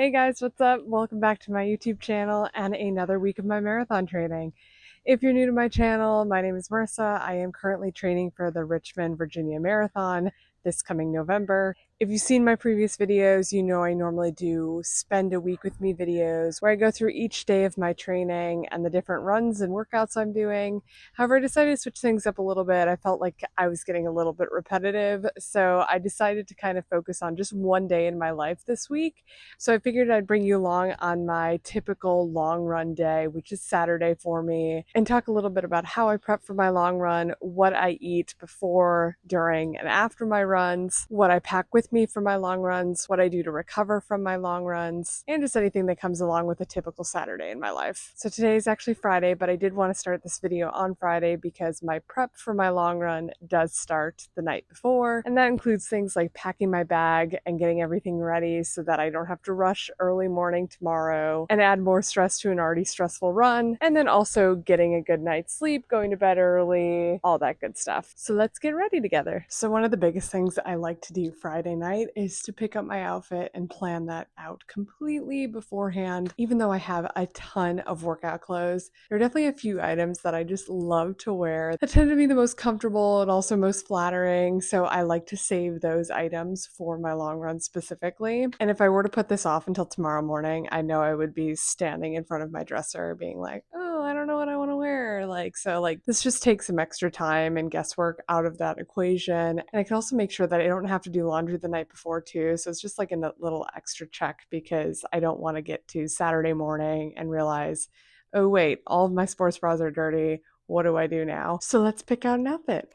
Hey guys, what's up? Welcome back to my YouTube channel and another week of my marathon training. If you're new to my channel, my name is Marissa. I am currently training for the Richmond, Virginia Marathon this coming November. If you've seen my previous videos, you know I normally do spend a week with me videos where I go through each day of my training and the different runs and workouts I'm doing. However, I decided to switch things up a little bit. I felt like I was getting a little bit repetitive, so I decided to kind of focus on just one day in my life this week. So I figured I'd bring you along on my typical long run day, which is Saturday for me, and talk a little bit about how I prep for my long run, what I eat before, during, and after my runs, what I pack with me for my long runs, what I do to recover from my long runs, and just anything that comes along with a typical Saturday in my life. So today is actually Friday, but I did want to start this video on Friday because my prep for my long run does start the night before, and that includes things like packing my bag and getting everything ready so that I don't have to rush early morning tomorrow and add more stress to an already stressful run, and then also getting a good night's sleep, going to bed early, all that good stuff. So let's get ready together. So one of the biggest things I like to do Friday night is to pick up my outfit and plan that out completely beforehand. Even though I have a ton of workout clothes, there are definitely a few items that I just love to wear that tend to be the most comfortable and also most flattering, so I like to save those items for my long run specifically. And if I were to put this off until tomorrow morning, I know I would be standing in front of my dresser being like, oh, I don't know what I want to wear. This just takes some extra time and guesswork out of that equation. And I can also make sure that I don't have to do laundry the night before too. So it's just like a little extra check because I don't want to get to Saturday morning and realize, oh wait, all of my sports bras are dirty. What do I do now? So let's pick out an outfit.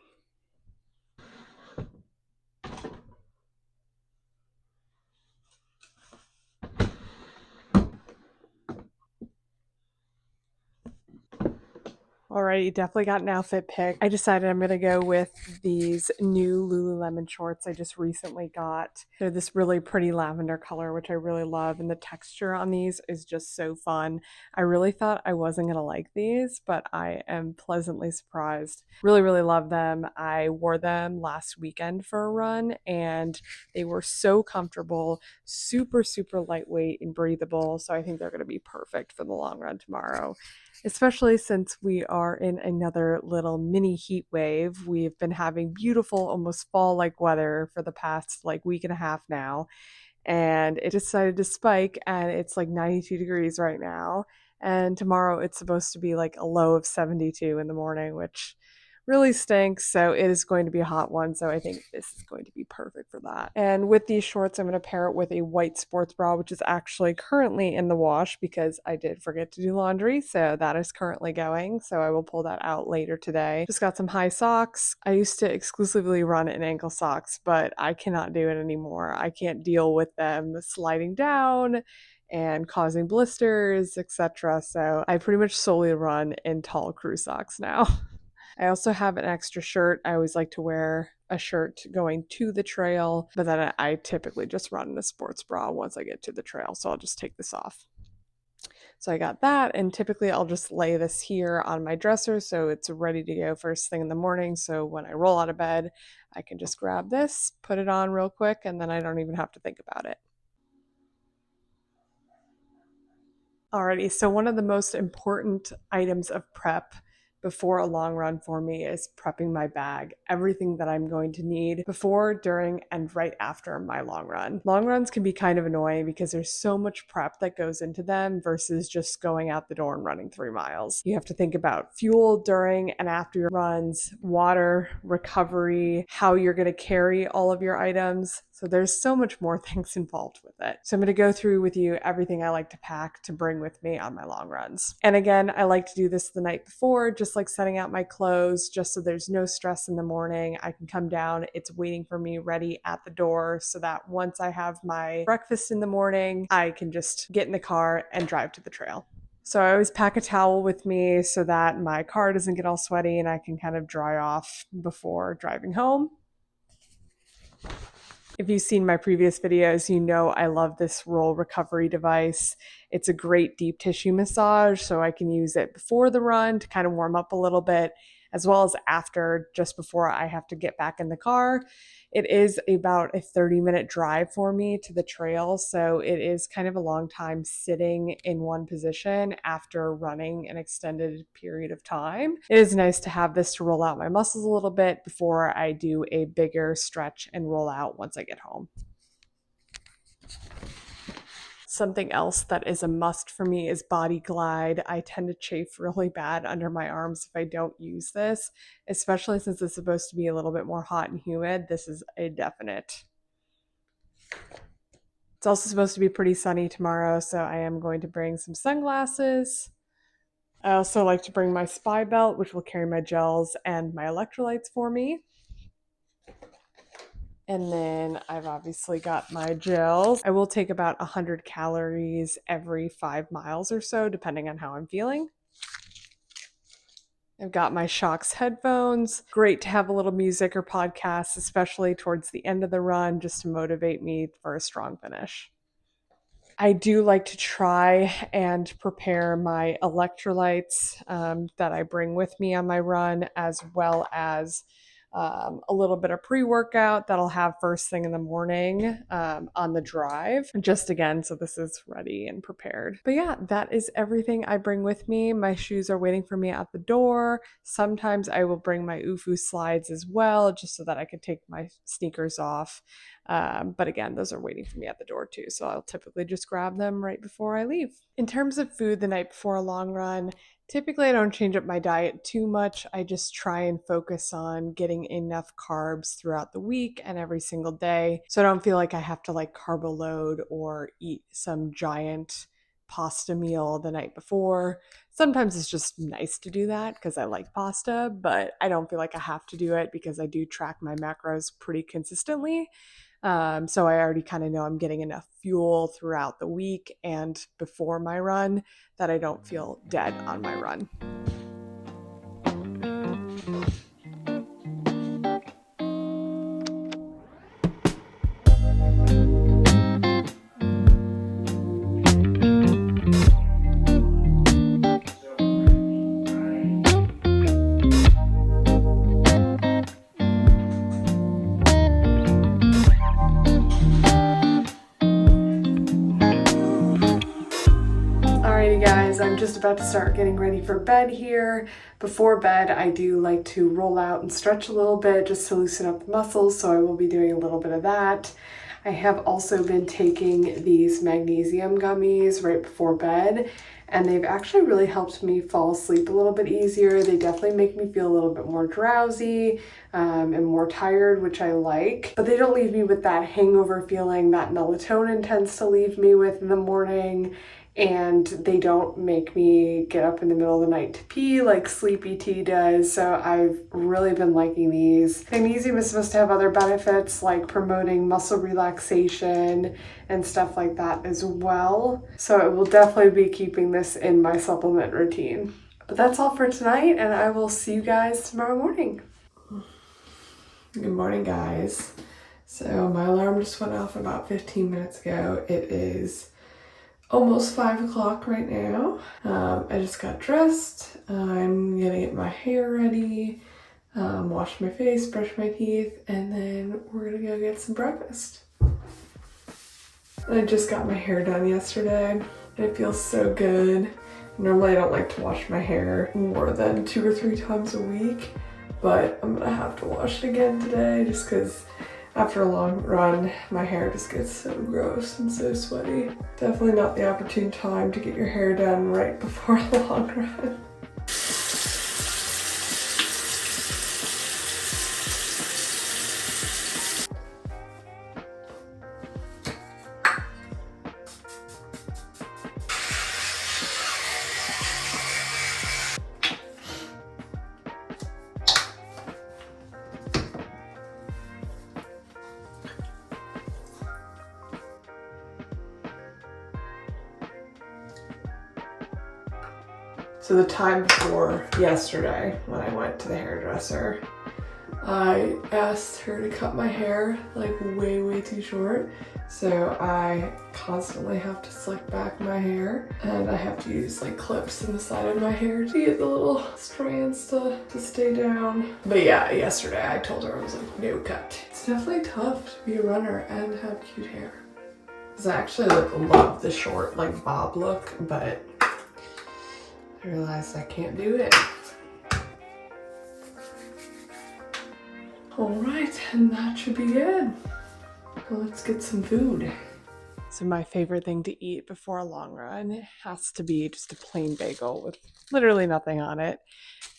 All right, you definitely got an outfit pick. I decided I'm going to go with these new Lululemon shorts I just recently got. They're this really pretty lavender color, which I really love, and the texture on these is just so fun. I really thought I wasn't going to like these, but I am pleasantly surprised. Really, really love them. I wore them last weekend for a run, and they were so comfortable, super, super lightweight and breathable, so I think they're going to be perfect for the long run tomorrow. Especially since we are in another little mini heat wave. We've been having beautiful, almost fall-like weather for the past week and a half now, and it decided to spike, and it's like 92 degrees right now. And tomorrow it's supposed to be like a low of 72 in the morning, which really stinks. So it is going to be a hot one. So I think this is going to be perfect for that. And with these shorts, I'm going to pair it with a white sports bra, which is actually currently in the wash because I did forget to do laundry. So that is currently going. So I will pull that out later today. Just got some high socks. I used to exclusively run in ankle socks, but I cannot do it anymore. I can't deal with them sliding down and causing blisters, etc. So I pretty much solely run in tall crew socks now. I also have an extra shirt. I always like to wear a shirt going to the trail, but then I typically just run in a sports bra once I get to the trail, so I'll just take this off. So I got that, and typically I'll just lay this here on my dresser so it's ready to go first thing in the morning, so when I roll out of bed, I can just grab this, put it on real quick, and then I don't even have to think about it. Alrighty, so one of the most important items of prep before a long run for me is prepping my bag, everything that I'm going to need before, during, and right after my long run. Long runs can be kind of annoying because there's so much prep that goes into them versus just going out the door and running 3 miles. You have to think about fuel during and after your runs, water, recovery, how you're going to carry all of your items. So there's so much more things involved with it. So I'm going to go through with you everything I like to pack to bring with me on my long runs. And again, I like to do this the night before, just like setting out my clothes, just so there's no stress in the morning. I can come down, it's waiting for me ready at the door so that once I have my breakfast in the morning, I can just get in the car and drive to the trail. So I always pack a towel with me so that my car doesn't get all sweaty and I can kind of dry off before driving home. If you've seen my previous videos, you know I love this roll recovery device. It's a great deep tissue massage, so I can use it before the run to kind of warm up a little bit, as well as after, just before I have to get back in the car. It is about a 30-minute drive for me to the trail, so it is kind of a long time sitting in one position after running an extended period of time. It is nice to have this to roll out my muscles a little bit before I do a bigger stretch and roll out once I get home. Something else that is a must for me is Body Glide. I tend to chafe really bad under my arms if I don't use this, especially since it's supposed to be a little bit more hot and humid. This is a definite. It's also supposed to be pretty sunny tomorrow, so I am going to bring some sunglasses. I also like to bring my spy belt, which will carry my gels and my electrolytes for me. And then I've obviously got my gels. I will take about 100 calories every 5 miles or so, depending on how I'm feeling. I've got my Shocks headphones. Great to have a little music or podcast, especially towards the end of the run, just to motivate me for a strong finish. I do like to try and prepare my electrolytes that I bring with me on my run, as well as a little bit of pre-workout that I'll have first thing in the morning on the drive, just again, so this is ready and prepared. But yeah, that is everything I bring with me. My shoes are waiting for me at the door. Sometimes I will bring my UFU slides as well, just so that I can take my sneakers off. But again, those are waiting for me at the door too, so I'll typically just grab them right before I leave. In terms of food the night before a long run, typically I don't change up my diet too much. I just try and focus on getting enough carbs throughout the week and every single day, so I don't feel like I have to like carb load or eat some giant pasta meal the night before. Sometimes it's just nice to do that because I like pasta, but I don't feel like I have to do it because I do track my macros pretty consistently. So I already kind of know I'm getting enough fuel throughout the week and before my run that I don't feel dead on my run. Guys, I'm just about to start getting ready for bed here. Before bed, I do like to roll out and stretch a little bit just to loosen up the muscles, so I will be doing a little bit of that. I have also been taking these magnesium gummies right before bed, and they've actually really helped me fall asleep a little bit easier. They definitely make me feel a little bit more drowsy and more tired, which I like, but they don't leave me with that hangover feeling that melatonin tends to leave me with in the morning. And they don't make me get up in the middle of the night to pee like sleepy tea does, so I've really been liking these. Magnesium is supposed to have other benefits like promoting muscle relaxation and stuff like that as well, so I will definitely be keeping this in my supplement routine. But that's all for tonight, and I will see you guys tomorrow morning. Good morning, guys. So my alarm just went off about 15 minutes ago. It is almost 5 o'clock right now. I just got dressed. I'm gonna get my hair ready, wash my face, brush my teeth, and then we're gonna go get some breakfast. I just got my hair done yesterday. It feels so good. Normally I don't like to wash my hair more than 2 or 3 times a week, but I'm gonna have to wash it again today just because after a long run, my hair just gets so gross and so sweaty. Definitely not the opportune time to get your hair done right before a long run. So the time before yesterday, when I went to the hairdresser, I asked her to cut my hair like way too short, so I constantly have to slick back my hair, and I have to use like clips in the side of my hair to get the little strands to stay down. But yeah, yesterday I told her, I was like, no cut. It's definitely tough to be a runner and have cute hair. Because I actually love the short like bob look, but I realized I can't do it. All right, and that should be good. Well, let's get some food. So my favorite thing to eat before a long run has to be just a plain bagel with literally nothing on it.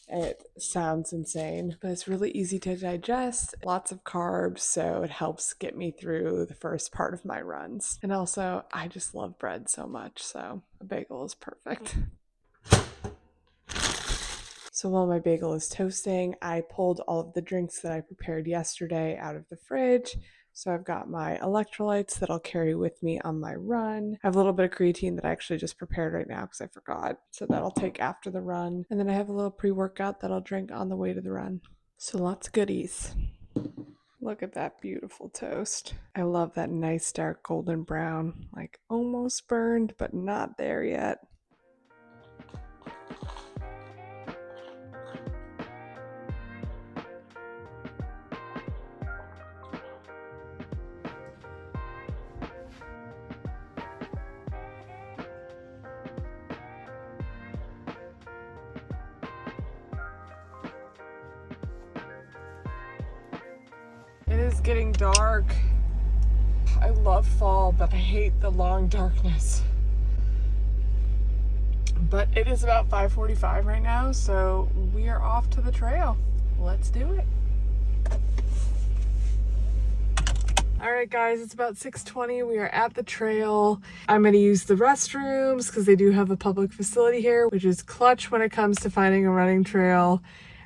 It sounds insane, but it's really easy to digest, lots of carbs, so it helps get me through the first part of my runs. And also, I just love bread so much, so a bagel is perfect. So while my bagel is toasting, I pulled all of the drinks that I prepared yesterday out of the fridge. So I've got my electrolytes that I'll carry with me on my run. I have a little bit of creatine that I actually just prepared right now because I forgot. So that'll take after the run. And then I have a little pre-workout that I'll drink on the way to the run. So lots of goodies. Look at that beautiful toast. I love that nice dark golden brown, like almost burned, but not there yet. It is getting dark. I love fall, but I hate the long darkness. But it is about 5:45 right now, so we are off to the trail. Let's do it. All right, guys, it's about 6:20. We are at the trail. I'm going to use the restrooms because they do have a public facility here, which is clutch when it comes to finding a running trail.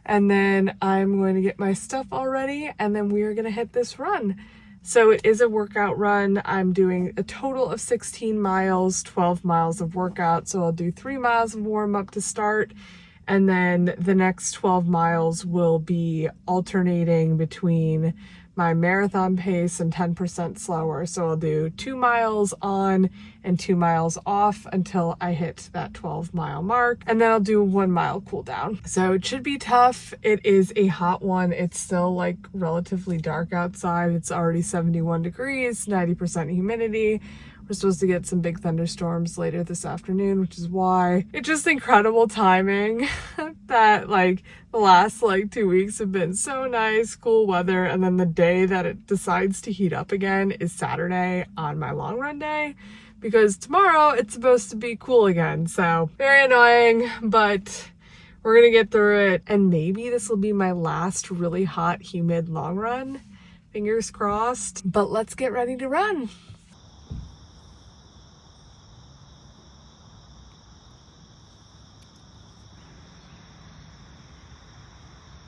And then I'm going to get my stuff all ready, and then we are going to hit this run. So it is a workout run. I'm doing a total of 16 miles, 12 miles of workout. So I'll do 3 miles of warm up to start. And then the next 12 miles will be alternating between my marathon pace and 10% slower. So I'll do 2 miles on and 2 miles off until I hit that 12-mile mark. And then I'll do 1 mile cool down. So it should be tough. It is a hot one. It's still like relatively dark outside. It's already 71 degrees, 90% humidity. We're supposed to get some big thunderstorms later this afternoon, which is why it's just incredible timing that like the last like 2 weeks have been so nice, cool weather. And then the day that it decides to heat up again is Saturday on my long run day, because tomorrow it's supposed to be cool again. So very annoying, but we're gonna get through it. And maybe this will be my last really hot, humid long run. Fingers crossed, but let's get ready to run.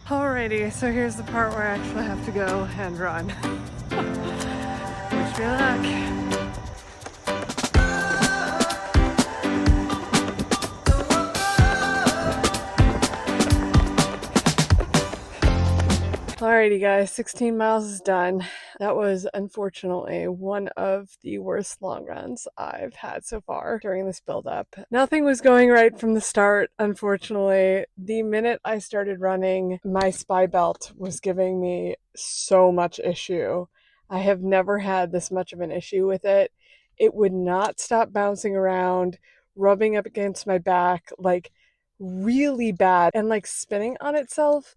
Alrighty, so here's the part where I actually have to go and run. Wish me luck. Alrighty guys, 16 miles is done. That was unfortunately one of the worst long runs I've had so far during this build-up. Nothing was going right from the start, unfortunately. The minute I started running, my spy belt was giving me so much issue. I have never had this much of an issue with it. It would not stop bouncing around, rubbing up against my back, like really bad, and like spinning on itself.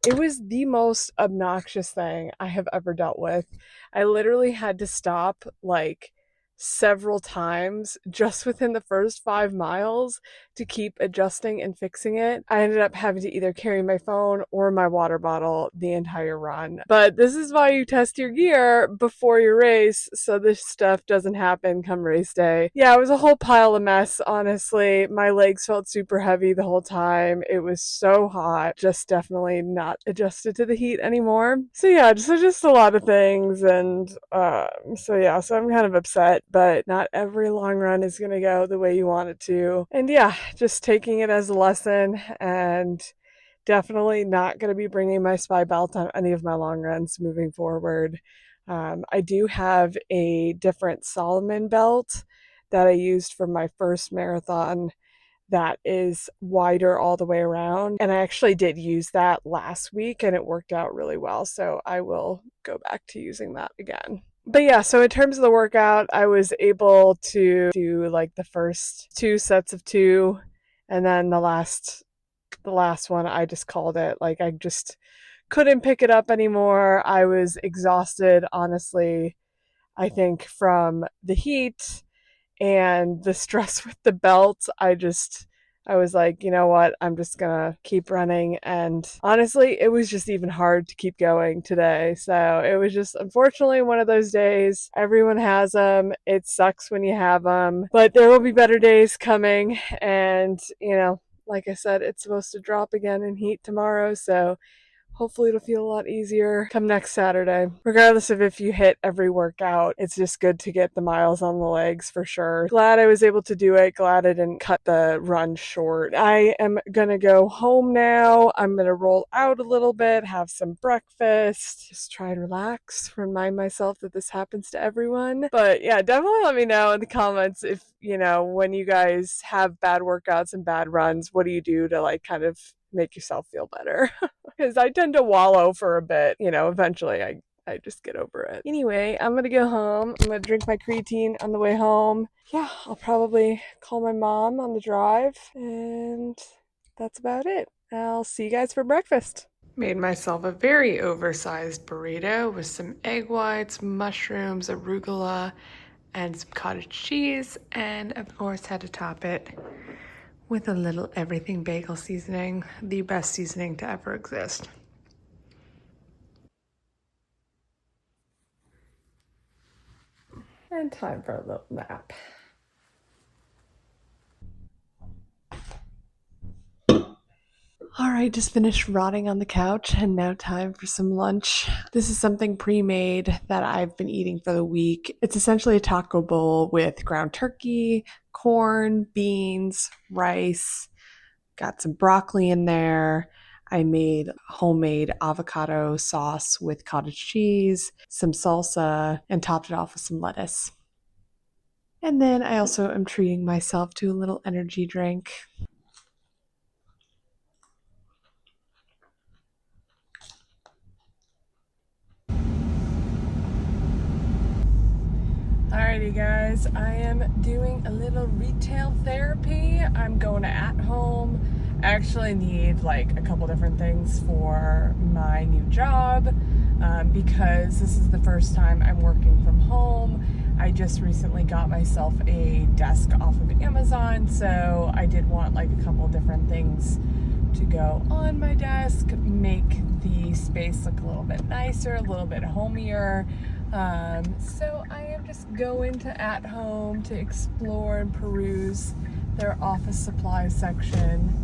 It was the most obnoxious thing I have ever dealt with. I literally had to stop like several times just within the first 5 miles to keep adjusting and fixing it. I ended up having to either carry my phone or my water bottle the entire run. But this is why you test your gear before your race, so this stuff doesn't happen come race day. Yeah, it was a whole pile of mess, honestly. My legs felt super heavy the whole time. It was so hot. Just definitely not adjusted to the heat anymore. So yeah, just a lot of things. And so I'm kind of upset, but not every long run is going to go the way you want it to. And yeah, just taking it as a lesson and definitely not going to be bringing my spy belt on any of my long runs moving forward. I do have a different Solomon belt that I used for my first marathon that is wider all the way around. And I actually did use that last week and it worked out really well. So I will go back to using that again. But yeah, so in terms of the workout, I was able to do like the first 2 sets of 2, and then the last one I just called it. Like I just couldn't pick it up anymore. I was exhausted, honestly, I think from the heat and the stress with the belt. I was like, you know what, I'm just gonna keep running. And honestly, it was just even hard to keep going today. So it was just unfortunately one of those days. Everyone has them. It sucks when you have them, but there will be better days coming. And like I said, it's supposed to drop again in heat tomorrow, so hopefully it'll feel a lot easier come next Saturday. Regardless of if you hit every workout, it's just good to get the miles on the legs for sure. Glad I was able to do it. Glad I didn't cut the run short. I am gonna go home now. I'm gonna roll out a little bit, have some breakfast, just try and relax, remind myself that this happens to everyone. But yeah, definitely let me know in the comments if, when you guys have bad workouts and bad runs, what do you do to like kind of make yourself feel better? Because I tend to wallow for a bit, eventually I just get over it. Anyway, I'm gonna go home. I'm gonna drink my creatine on the way home. Yeah, I'll probably call my mom on the drive, and that's about it. I'll see you guys for breakfast. Made myself a very oversized burrito with some egg whites, mushrooms, arugula, and some cottage cheese, and of course had to top it with a little everything bagel seasoning, the best seasoning to ever exist. And time for a little nap. All right, just finished rotting on the couch and now time for some lunch. This is something pre-made that I've been eating for the week. It's essentially a taco bowl with ground turkey, corn, beans, rice, got some broccoli in there. I made homemade avocado sauce with cottage cheese, some salsa, and topped it off with some lettuce. And then I also am treating myself to a little energy drink. Alrighty guys, I am doing a little retail therapy. I'm going to at home. I actually need like a couple different things for my new job because this is the first time I'm working from home. I just recently got myself a desk off of Amazon, so I did want like a couple different things to go on my desk, make the space look a little bit nicer, a little bit homier. So I am just going to At Home to explore and peruse their office supply section.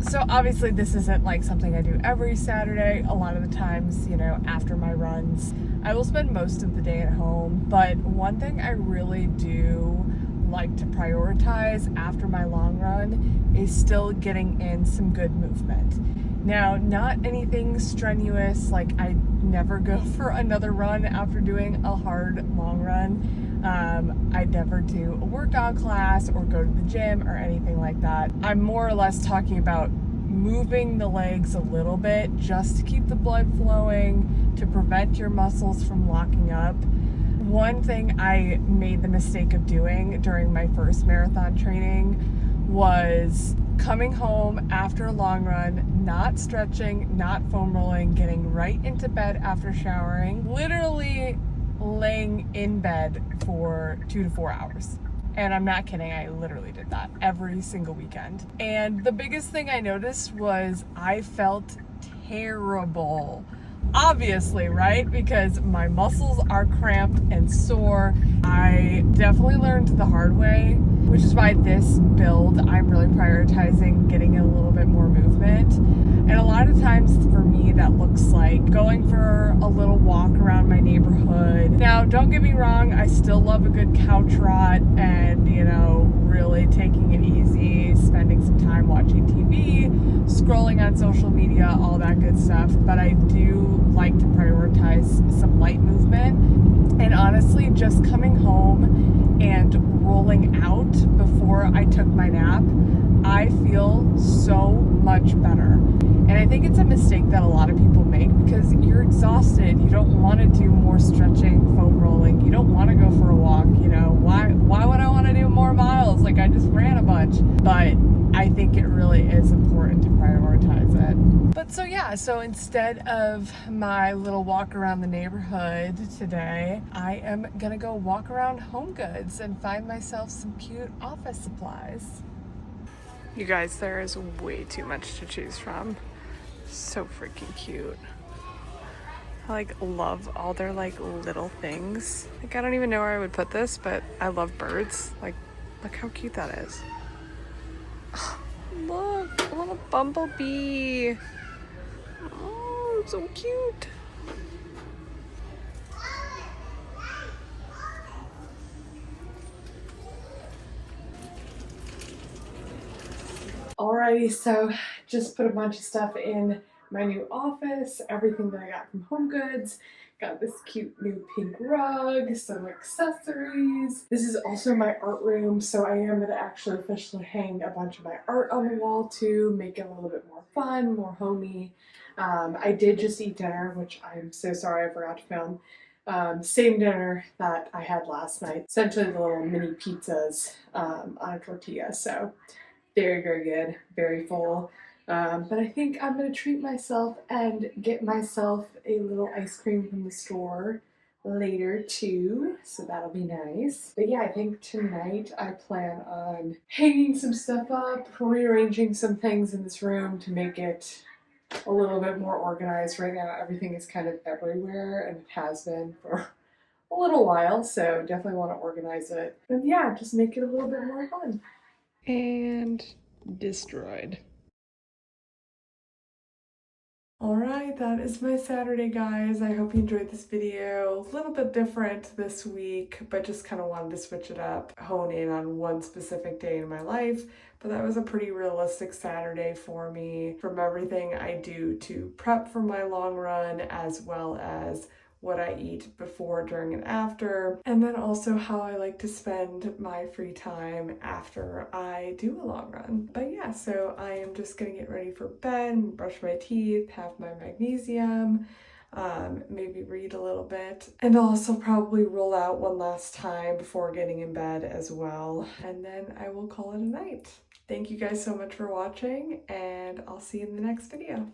So obviously this isn't like something I do every Saturday. A lot of the times, after my runs, I will spend most of the day at home. But one thing I really do like to prioritize after my long run is still getting in some good movement. Now, not anything strenuous, like I never go for another run after doing a hard long run. I never do a workout class or go to the gym or anything like that. I'm more or less talking about moving the legs a little bit just to keep the blood flowing, to prevent your muscles from locking up. One thing I made the mistake of doing during my first marathon training was coming home after a long run, not stretching, not foam rolling, getting right into bed after showering, literally laying in bed for 2 to 4 hours. And I'm not kidding, I literally did that every single weekend. And the biggest thing I noticed was I felt terrible. Obviously, right? Because my muscles are cramped and sore. I definitely learned the hard way, which is why this build, I'm really prioritizing getting a little bit more movement. And a lot of times for me, that looks like going for a little walk around my neighborhood. Now, don't get me wrong, I still love a good couch rot and, really taking it easy, spending some time watching TV, scrolling on on social media, all that good stuff, but I do like to prioritize some light movement. And honestly, just coming home and rolling out before I took my nap, I feel so much better. And I think it's a mistake that a lot of people make because you're exhausted. You don't want to do more stretching, foam rolling. You don't want to go for a walk. You know, why would I want to do more miles? Like, I just ran a bunch. But I think it really is important to prioritize it. But so yeah, so instead of my little walk around the neighborhood today, I am gonna go walk around Home Goods and find myself some cute office supplies. You guys, there is way too much to choose from. So freaking cute. I like love all their like little things. Like, I don't even know where I would put this, but I love birds. Like, look how cute that is. Look, a little bumblebee. Oh, so cute. Alrighty, so just put a bunch of stuff in my new office, everything that I got from Home Goods. Got this cute new pink rug, some accessories. This is also my art room, so I am gonna actually officially hang a bunch of my art on the wall to make it a little bit more fun, more homey. I did just eat dinner, which I'm so sorry I forgot to film. Same dinner that I had last night. Essentially the little mini pizzas on a tortilla, so very, very good, very full. But I think I'm gonna treat myself and get myself a little ice cream from the store later too, so that'll be nice. But yeah, I think tonight I plan on hanging some stuff up, rearranging some things in this room to make it a little bit more organized. Right now everything is kind of everywhere, and it has been for a little while, so definitely want to organize it. And yeah, just make it a little bit more fun. And destroyed. Alright, that is my Saturday, guys. I hope you enjoyed this video. A little bit different this week, but just kind of wanted to switch it up, hone in on one specific day in my life. But that was a pretty realistic Saturday for me, from everything I do to prep for my long run, as well as what I eat before, during, and after, and then also how I like to spend my free time after I do a long run. But yeah, so I am just gonna get ready for bed, brush my teeth, have my magnesium, maybe read a little bit, and also probably roll out one last time before getting in bed as well, and then I will call it a night. Thank you guys so much for watching, and I'll see you in the next video.